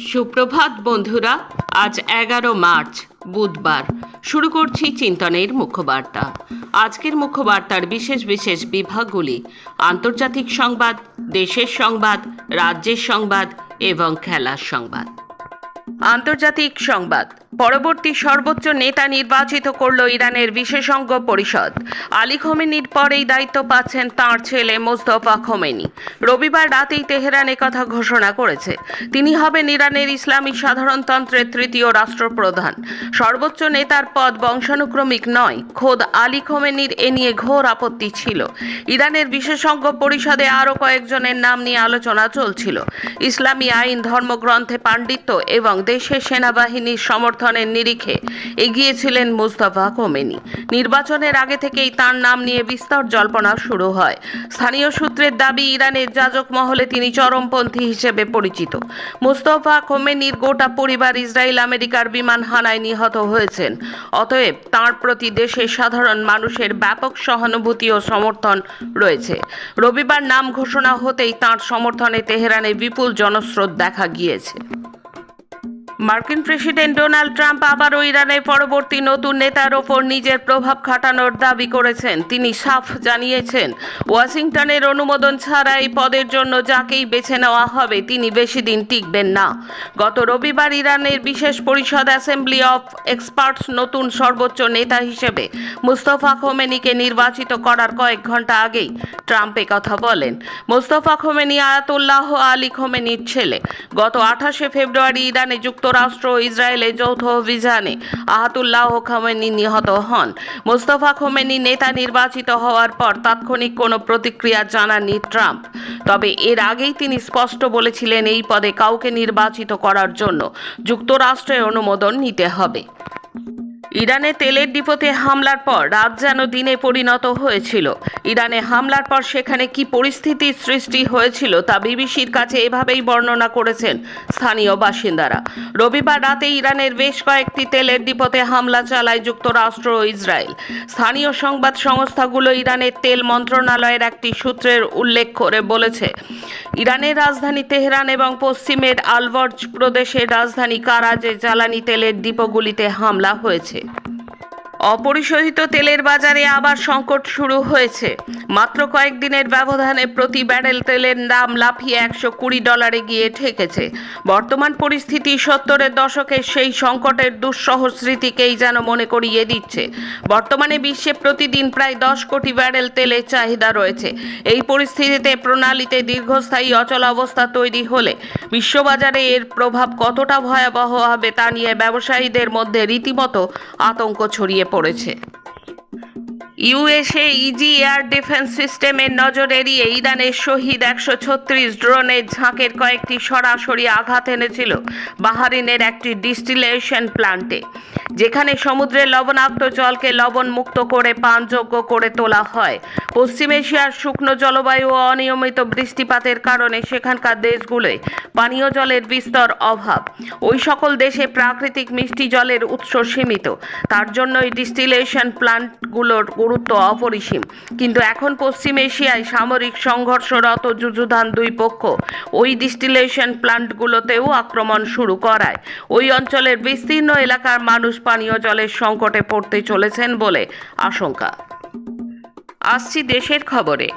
সুপ্রভাত বন্ধুরা, আজ 11 মার্চ বুধবার। শুরু করছি চিন্তনের মুখ্যবার্তা। আজকের মুখ্যবার্তার বিশেষ বিশেষ বিভাগগুলি: আন্তর্জাতিক সংবাদ, দেশের সংবাদ, রাজ্যের সংবাদ এবং খেলার সংবাদ। আন্তর্জাতিক সংবাদ। পরবর্তী সর্বোচ্চ নেতা নির্বাচিত করল ইরানের বিশেষজ্ঞ পরিষদ। আলী খোমেনির পরেই দায়িত্ব পাচ্ছেন তাঁর ছেলে মোস্তফা খোমেনি। রবিবার রাতেই তেহরান কথা ঘোষণা করেছে, তিনি হবেন ইরানের ইসলামী সাধারণতন্ত্রের তৃতীয় রাষ্ট্রপ্রধান। সর্বোচ্চ নেতার পদ বংশানুক্রমিক নয়, খোদ আলী খোমেনির এ নিয়ে ঘোর আপত্তি ছিল। ইরানের বিশেষজ্ঞ পরিষদে আরও কয়েকজনের নাম নিয়ে আলোচনা চলছিল। ইসলামী আইন, ধর্মগ্রন্থে পাণ্ডিত্য এবং দেশের সেনাবাহিনীর সমর্থনের নিরিখে এগিয়েছিলেন মুস্তাফা খোমেনি। নির্বাচনের আগে থেকেই তার নাম নিয়ে বিস্তর জল্পনা শুরু হয়। স্থানীয় সূত্রের দাবি, ইরানের যাজক মহলে তিনি চরমপন্থী হিসেবে পরিচিত। মুস্তাফা খোমেনির গোটা পরিবার ইসরায়েল আমেরিকার বিমান হানায় নিহত হয়েছেন। অতএব তাঁর প্রতি দেশের সাধারণ মানুষের ব্যাপক সহানুভূতি ও সমর্থন রয়েছে। রবিবার নাম ঘোষণা হতেই তাঁর সমর্থনে তেহরানে বিপুল জনস্রোত দেখা গিয়েছে। মার্কিন প্রেসিডেন্ট ডোনাল্ড ট্রাম্প আবারও ইরানের পরবর্তী নতুন নেতার ওপর নিজের প্রভাব খাটানোর দাবি করেছেন। তিনি সাফ জানিয়েছেন, ওয়াশিংটনের অনুমোদন ছাড়া এই পদের জন্য যাকেই বেছে নেওয়া হবে তিনি বেশি দিন টিকবেন না। গত রবিবার ইরানের বিশেষ পরিষদ অ্যাসেম্বলি অফ এক্সপার্টস নতুন সর্বোচ্চ নেতা হিসেবে মুস্তফা খোমেনিকে নির্বাচিত করার কয়েক ঘন্টা আগেই ট্রাম্প কথা বলেন। মুস্তফা খোমেনি আয়াতুল্লাহ আলী খোমেনির ছেলে। গত 28 ফেব্রুয়ারি ইরানে যুক্তরাষ্ট্র ও ইসরায়েলের যৌথ অভিযানে আয়াতুল্লাহ খোমেনি নিহত হন। মুস্তফা খোমেনি নেতা নির্বাচিত হওয়ার পর তাৎক্ষণিক কোনো প্রতিক্রিয়া জানাননি ট্রাম্প। তবে এর আগেই তিনি স্পষ্ট বলেছিলেন, এই পদে কাউকে নির্বাচিত করার জন্য যুক্তরাষ্ট্রের অনুমোদন নিতে হবে। ইরানে তেলের ডিপোতে হামলার পর রাত যেন দিনে পরিণত হয়েছিল। ইরানে হামলার পর সেখানে কি পরিস্থিতির সৃষ্টি হয়েছিল তা বিবিসির কাছে এভাবেই বর্ণনা করেছেন স্থানীয় বাসিন্দারা। রবিবার রাতে ইরানের বেশ কয়েকটি তেলের ডিপোতে হামলা চালায় যুক্তরাষ্ট্র ও ইসরায়েল। স্থানীয় সংবাদ সংস্থাগুলো ইরানের তেল মন্ত্রণালয়ের একটি সূত্রের উল্লেখ করে বলেছে, ইরানের রাজধানী তেহরান এবং পশ্চিমের আলবর্জ প্রদেশের রাজধানী কারাজে জ্বালানি তেলের ডিপোগুলিতে হামলা হয়েছে। অপরিশোধিত তেলের বাজারে আবার সংকট শুরু হয়েছে। মাত্র কয়েকদিনের ব্যবধানে প্রতি ব্যারেল তেলের দাম লাফিয়ে $120 গিয়ে ঠেকেছে। বর্তমান পরিস্থিতি 70-এর দশকের সেই সংকটের দুঃসহ স্মৃতিকেই যেন মনে করিয়ে দিচ্ছে। বর্তমানে বিশ্বে প্রতিদিন প্রায় 10 কোটি ব্যারেল তেলের চাহিদা রয়েছে। এই পরিস্থিতিতে প্রণালীতে দীর্ঘস্থায়ী অচলাবস্থা তৈরি হলে বিশ্ববাজারে এর প্রভাব কতটা ভয়াবহ হবে তা নিয়ে ব্যবসায়ীদের মধ্যে রীতিমতো আতঙ্ক ছড়িয়ে পড়েছে। ইউএসএ ইজি এয়ার ডিফেন্স সিস্টেমের নজর এড়িয়ে ইরানের শহীদ 136 ড্রোনের ঝাঁকের কয়েকটি সরাসরি আঘাত এনেছিল বাহরাইনের একটি ডিস্টিলেশন প্ল্যান্টে, যেখানে সমুদ্রের লবণাক্ত জলকে লবণ মুক্ত করে পানযোগ্য করে তোলা হয়। পশ্চিম এশিয়ার শুকনো জলবায়ু ও অনিয়মিত বৃষ্টিপাতের কারণে সেখানকার দেশগুলোয় পানীয় জলের বিস্তর অভাব। ওই সকল দেশে প্রাকৃতিক মিষ্টি জলের উৎস সীমিত, তার জন্যই ডিস্টিলেশন প্ল্যান্টগুলোর গুরুত্ব অপরিসীম। কিন্তু এখন পশ্চিম এশিয়ায় সামরিক সংঘর্ষরত যুযুধান দুই পক্ষ ওই ডিস্টিলেশন প্ল্যান্টগুলোতেও আক্রমণ শুরু করায় ওই অঞ্চলের বিস্তীর্ণ এলাকার মানুষ পানীয় জলের সংকটে পড়তে চলেছেন বলে আশঙ্কা। আসছি দেশের খবরে।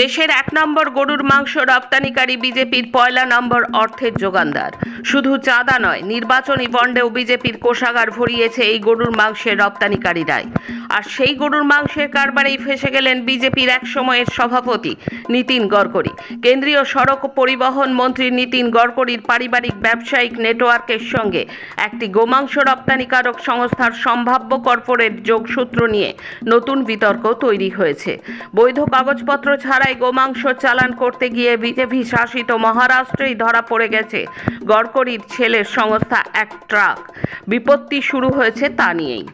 দেশের 1 নম্বর গরুর মাংস রপ্তানিকারী বিজেপির 1 নম্বর অর্থের যোগানদার। শুধু চাঁদা নয়, নির্বাচনী বন্ডেও বিজেপির কোষাগার ভরিয়েছে এই গরুর মাংসের রপ্তানিকারীরাই। আর সেই গরুর মাংসের কারবারেই ফেসে গেলেন বিজেপির এক সময়ের সভাপতি নীতিন গডকরি। কেন্দ্রীয় সড়ক পরিবহন মন্ত্রী নীতিন গডকরির পারিবারিক ব্যবসায়িক নেটওয়ার্কের সঙ্গে একটি গোমাংস রপ্তানিকারক সংস্থার সম্ভাব্য কর্পোরেট যোগসূত্র নিয়ে নতুন বিতর্ক তৈরি হয়েছে। বৈধ কাগজপত্র ছাড়াই গোমাংস চালান করতে গিয়ে বিজেপি শাসিত মহারাষ্ট্রেই ধরা পড়ে গেছে গডকরির ছেলের সংস্থা এক ট্রাক। বিপত্তি শুরু হয়েছে তা নিয়েই।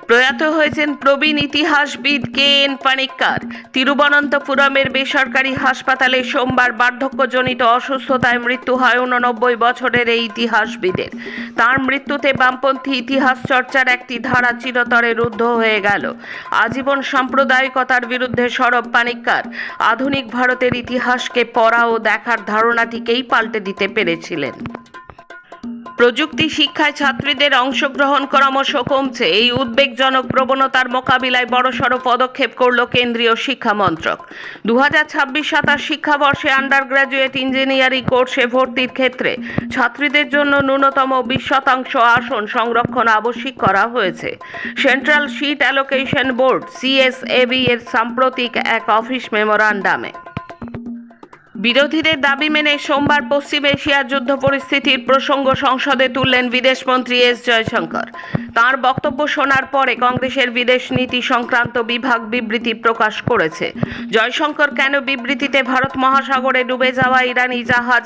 প্রয়াত হয়েছেন প্রবীণ ইতিহাসবিদ কে.এন. পানিক্কার। তিরুবনন্তপুরমের বেসরকারি হাসপাতালে সোমবার বার্ধক্যজনিত অসুস্থতায় মৃত্যু হয় 89 বছরের এই ইতিহাসবিদের। তার মৃত্যুতে বামপন্থী ইতিহাস চর্চার একটি ধারা চিরতরে রুদ্ধ হয়ে গেল। আজীবন সাম্প্রদায়িকতার বিরুদ্ধে সরব পানিক্কার আধুনিক ভারতের ইতিহাসকে পড়া ও দেখার ধারণাটিকেই পাল্টে দিতে পেরেছিলেন। প্রযুক্তি শিক্ষায় ছাত্রীদের অংশগ্রহণ ক্রমশ কমছে। এই উদ্বেগজনক প্রবণতার মোকাবিলায় বড়সড় পদক্ষেপ করল কেন্দ্রীয় শিক্ষা মন্ত্রক। 2026-27 শিক্ষাবর্ষে আন্ডার গ্র্যাজুয়েট ইঞ্জিনিয়ারিং কোর্সে ভর্তির ক্ষেত্রে ছাত্রীদের জন্য ন্যূনতম 20% আসন সংরক্ষণ আবশ্যিক করা হয়েছে। Central seat allocation board CSAB এর সাম্প্রতিক এক অফিস মেমোরান্ডামে। বিরোধীদের দাবি মেনে সোমবার পশ্চিম এশিয়ার যুদ্ধ পরিস্থিতির প্রসঙ্গ সংসদে তুললেন বিদেশমন্ত্রী এস জয়শঙ্কর। তাঁর বক্তব্য শোনার পরে কংগ্রেসের বিদেশ নীতি সংক্রান্ত বিভাগ বিবৃতি প্রকাশ করেছে। জয়শঙ্কর কেন বিবৃতিতে ভারত মহাসাগরে ডুবে যাওয়া ইরানি জাহাজ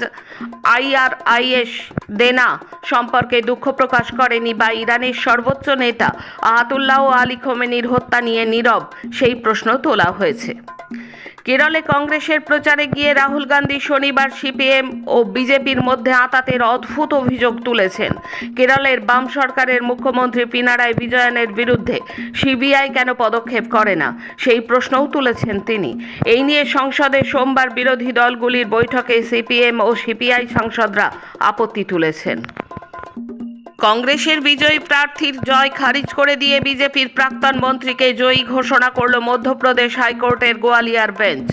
IRIS দেনা সম্পর্কে দুঃখ প্রকাশ করেনি বা ইরানের সর্বোচ্চ নেতা আয়াতুল্লাহ আলী খোমেনির হত্যা নিয়ে নীরব, সেই প্রশ্ন তোলা হয়েছে। কেরলে কংগ্রেসের প্রচারে গিয়ে রাহুল গান্ধী শনিবার CPM ও বিজেপির মধ্যে আঁতাতের অদ্ভুত অভিযোগ তুলেছেন। কেরলের বাম সরকারের মুখ্যমন্ত্রী পিনারাই বিজয়নের বিরুদ্ধে CBI কেন পদক্ষেপ করে না, সেই প্রশ্নও তুলেছেন তিনি। এই নিয়ে সংসদে সোমবার বিরোধী দলগুলির বৈঠকে CPM ও CPI সাংসদরা আপত্তি তুলেছেন। কংগ্রেসের বিজয়ী প্রার্থীর জয় খারিজ করে দিয়ে বিজেপির প্রাক্তন মন্ত্রীকে জয়ী ঘোষণা করল মধ্যপ্রদেশ হাইকোর্টের গোয়ালিয়র বেঞ্চ।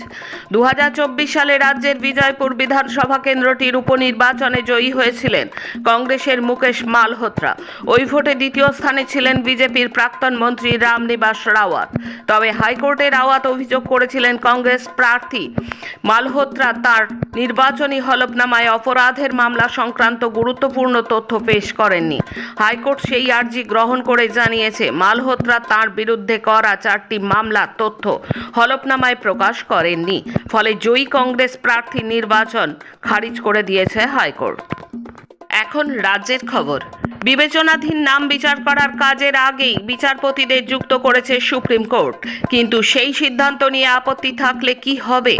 2024 সালে রাজ্যের বিজয়পুর বিধানসভা কেন্দ্রটির উপনির্বাচনে জয়ী হয়েছিলেন কংগ্রেসের মুকেশ মালহোত্রা। ওই ভোটে দ্বিতীয় স্থানে ছিলেন বিজেপির প্রাক্তন মন্ত্রী রামনিবাস রাওয়াত। তবে হাইকোর্টে রাওয়াত অভিযোগ করেছিলেন কংগ্রেস প্রার্থী মালহোত্রা তার নির্বাচনী হলফনামায় অপরাধের মামলা সংক্রান্ত গুরুত্বপূর্ণ তথ্য পেশ করেননি। হাইকোর্ট সেই আর্জি গ্রহণ করে জানিয়েছে, মালহোত্রা তার বিরুদ্ধে করা 4টি মামলার তথ্য হলফনামায় প্রকাশ করেননি। ফলে জয়ী কংগ্রেস প্রার্থী নির্বাচন খারিজ করে দিয়েছে হাইকোর্ট। এখন রাজ্যের খবর। বিবেচনাধীন নাম বিচার করার কাজের আগেই বিচারপতিদের যুক্ত করেছে সুপ্রিম কোর্ট, কিন্তু সেই সিদ্ধান্ত নিয়ে আপত্তি থাকলে কি হবে?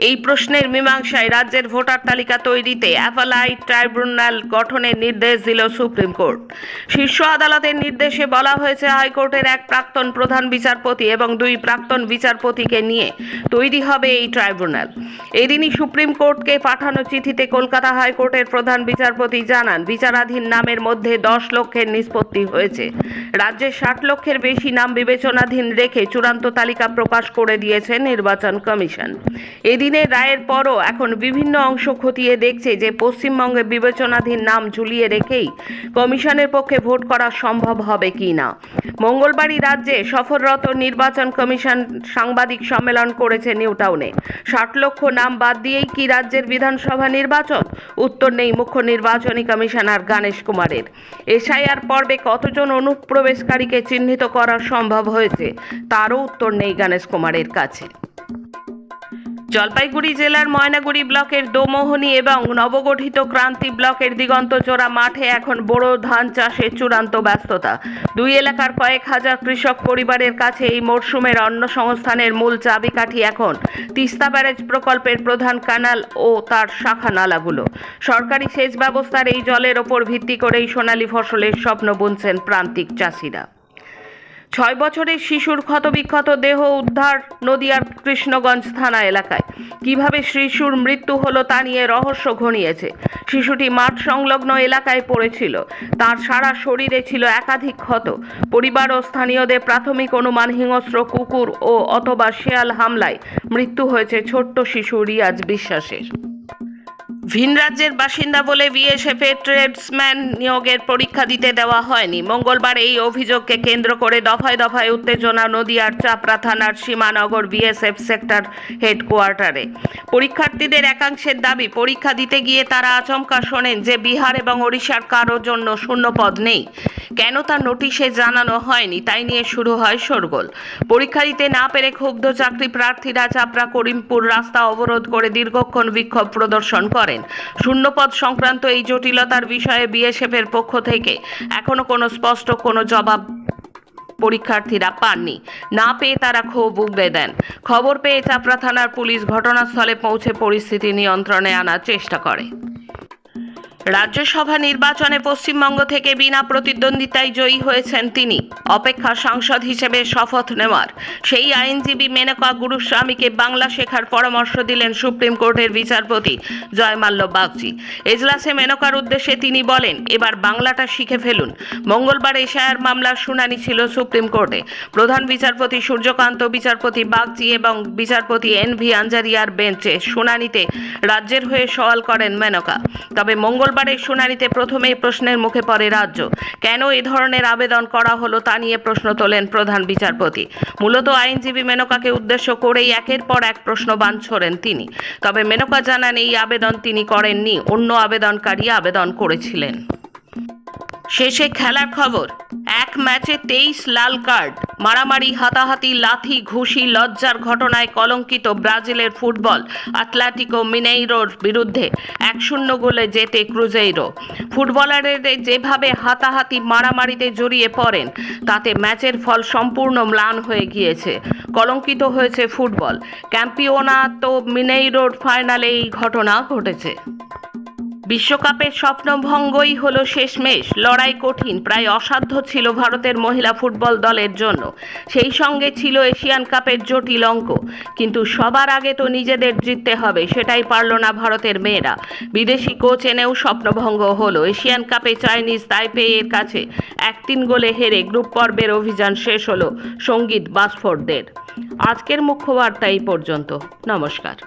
এই প্রশ্নের মীমাংসায় রাজ্যের ভোটার তালিকা তৈরিতে অ্যাপেলাইট ট্রাইব্যুনাল গঠনের নির্দেশ দিল সুপ্রিম কোর্ট। শীর্ষ আদালতের নির্দেশে বলা হয়েছে, হাইকোর্টের এক প্রাক্তন প্রধান বিচারপতি এবং 2 প্রাক্তন বিচারপতিকে নিয়ে তৈরি হবে এই ট্রাইব্যুনাল। এদিনই সুপ্রিম কোর্টকে পাঠানো চিঠিতে কলকাতা হাইকোর্টের প্রধান বিচারপতি জানান, বিচারাধীন নামের মধ্যে 10 লক্ষের নিষ্পত্তি হয়েছে। রাজ্যে 60 লক্ষের বেশি নাম বিবেচনাধীন রেখে চূড়ান্ত তালিকা প্রকাশ করে দিয়েছে নির্বাচন কমিশন। এদিনের রায়ের পরও এখন বিভিন্ন অংশ খতিয়ে দেখছে যে পশ্চিমবঙ্গে বিবেচনাধীন নাম ঝুলিয়ে রেখেই কমিশনের পক্ষে ভোট করা সম্ভব হবে কি না। মঙ্গলবারই রাজ্যে সফররত নির্বাচন কমিশন সাংবাদিক সম্মেলন করেছে নিউ টাউনে। 60 লক্ষ নাম বাদ দিয়েই কি রাজ্যের বিধানসভা নির্বাচন? উত্তর নেই মুখ্য নির্বাচনী কমিশনার গণেশ কুমারের। SIR পর্বে কতজন অনুপ্রবেশকারীকে চিহ্নিত করা সম্ভব হয়েছে তারও উত্তর নেই গণেশ কুমারের কাছে। জলপাইগুড়ি জেলার ময়নাগুড়ি ব্লকের দোমোহনী এবং নবগঠিত ক্রান্তি ব্লকের দিগন্তচোরা মাঠে এখন বোরো ধান চাষের চূড়ান্ত ব্যস্ততা। 2 এলাকার কয়েক হাজার কৃষক পরিবারের কাছে এই মরশুমের অন্ন সংস্থানের মূল চাবিকাঠি এখন তিস্তা ব্যারেজ প্রকল্পের প্রধান ক্যানাল ও তার শাখা নালাগুলো। সরকারি সেচ ব্যবস্থার এই জলের ওপর ভিত্তি করেই সোনালী ফসলের স্বপ্ন বুনছেন প্রান্তিক চাষিরা। 6 বছরের শিশুর ক্ষতবিক্ষত দেহ উদ্ধার নদিয়ার কৃষ্ণগঞ্জ থানা এলাকায়। কিভাবে শিশুর মৃত্যু হলো তা নিয়ে রহস্য ঘনিয়েছে। শিশুটি মাঠ সংলগ্ন এলাকায় পড়েছিল। তার সারা শরীরে ছিল একাধিক ক্ষত। পরিবার ও স্থানীয়দের প্রাথমিক অনুমান, হিংস্র কুকুর ও অথবা শেয়াল হামলায় মৃত্যু হয়েছে ছোট্ট শিশু রিয়াজ বিশ্বাসের। ভিন রাজ্যের বাসিন্দা বলে BSF এর ট্রেডসম্যান নিয়োগের পরীক্ষা দিতে দেওয়া হয়নি। মঙ্গলবার এই অভিযোগকে কেন্দ্র করে দফায় দফায় উত্তেজনা নদিয়ার চাপড়া থানার সীমানগর BSF সেক্টর হেডকোয়ার্টারে। পরীক্ষার্থীদের একাংশের দাবি, পরীক্ষা দিতে গিয়ে তারা আচমকা শোনেন যে বিহার এবং ওড়িশার কারোর জন্য শূন্যপদ নেই। কেন তা নোটিশে জানানো হয়নি, তাই নিয়ে শুরু হয় শোরগোল। পরীক্ষা দিতে না পেরে ক্ষুব্ধ চাকরি প্রার্থীরা চাপড়া করিমপুর রাস্তা অবরোধ করে দীর্ঘক্ষণ বিক্ষোভ প্রদর্শন করেন। শূন্যপদ সংক্রান্ত এই জটিলতার বিষয়ে BSF এর পক্ষ থেকে এখনো কোনো স্পষ্ট কোনো জবাব পরীক্ষার্থীরা পাননি। না পেয়ে তারা ক্ষোভ উগরে দেন। খবর পেয়ে চাপড়া থানার পুলিশ ঘটনাস্থলে পৌঁছে পরিস্থিতি নিয়ন্ত্রণে আনার চেষ্টা করে। রাজ্যসভা নির্বাচনে পশ্চিমবঙ্গ থেকে বিনা প্রতিদ্বন্দ্বিতায় জয়ী হয়েছেন তিনি। অপেক্ষা সাংসদ হিসেবে শপথ নেওয়ার। সেই আইনজীবী মেনকা গুরুস্বামীকে বাংলা শেখার পরামর্শ দিলেন সুপ্রিম কোর্টের বিচারপতি জয়মাল্য বাগচি। এজলাসে মেনকার উদ্দেশ্যে তিনি বলেন, এবার বাংলাটা শিখে ফেলুন। মঙ্গলবার এশায়ার মামলার শুনানি ছিল সুপ্রিম কোর্টে। প্রধান বিচারপতি সূর্যকান্ত, বিচারপতি বাগচি এবং বিচারপতি এন.ভি. আঞ্জারিয়ার বেঞ্চে শুনানিতে রাজ্যের হয়ে সওয়াল করেন মেনকা। তবে মঙ্গলবারের শুনানিতে প্রথমেই প্রশ্নের মুখে পড়ে রাজ্য। কেন এ ধরনের আবেদন করা হলো তা নিয়ে প্রশ্ন তোলেন প্রধান বিচারপতি। মূলত আইনজীবী মেনকাকে উদ্দেশ্য করেই একের পর এক প্রশ্নবাণ ছোড়েন তিনি। তবে মেনকা জানান, এই আবেদন তিনি করেননি, অন্য আবেদনকারী আবেদন করেছিলেন। শেষে খেলার খবর। এক ম্যাচে 23 লাল কার্ড, মারামারি, হাতাহাতি, লাথি, ঘুষি, লজ্জার ঘটনায় কলঙ্কিত ব্রাজিলের ফুটবল অ্যাটলেটিকো মিনেইরোর বিরুদ্ধে 1-0 গোলে জেতে ক্রুজেইরো। ফুটবলারদের যেভাবে হাতাহাতি, মারামারিতে জড়িয়ে পড়েন, তাতে ম্যাচের ফল সম্পূর্ণ ম্লান হয়ে গিয়েছে। কলঙ্কিত হয়েছে ফুটবল। ক্যাম্পিওনাতো মিনেইরোর ফাইনালে এই ঘটনা ঘটেছে। বিশ্বকাপের স্বপ্নভঙ্গই হলো শেষমেশ। লড়াই কঠিন, প্রায় অসাধ্য ছিল ভারতের মহিলা ফুটবল দলের জন্য। সেই সঙ্গে ছিল এশিয়ান কাপের জটিল অঙ্ক। কিন্তু সবার আগে তো নিজেদের জিততে হবে, সেটাই পারল না ভারতের মেয়েরা। বিদেশি কোচ এনেও স্বপ্নভঙ্গ হলো। এশিয়ান কাপে চাইনিজ তাইপেইয়ের কাছে 1-3 গোলে হেরে গ্রুপ পর্বের অভিযান শেষ হলো সঙ্গীত বাসফোর্ডদের। আজকের মুখ্য বার্তা এই পর্যন্ত। নমস্কার।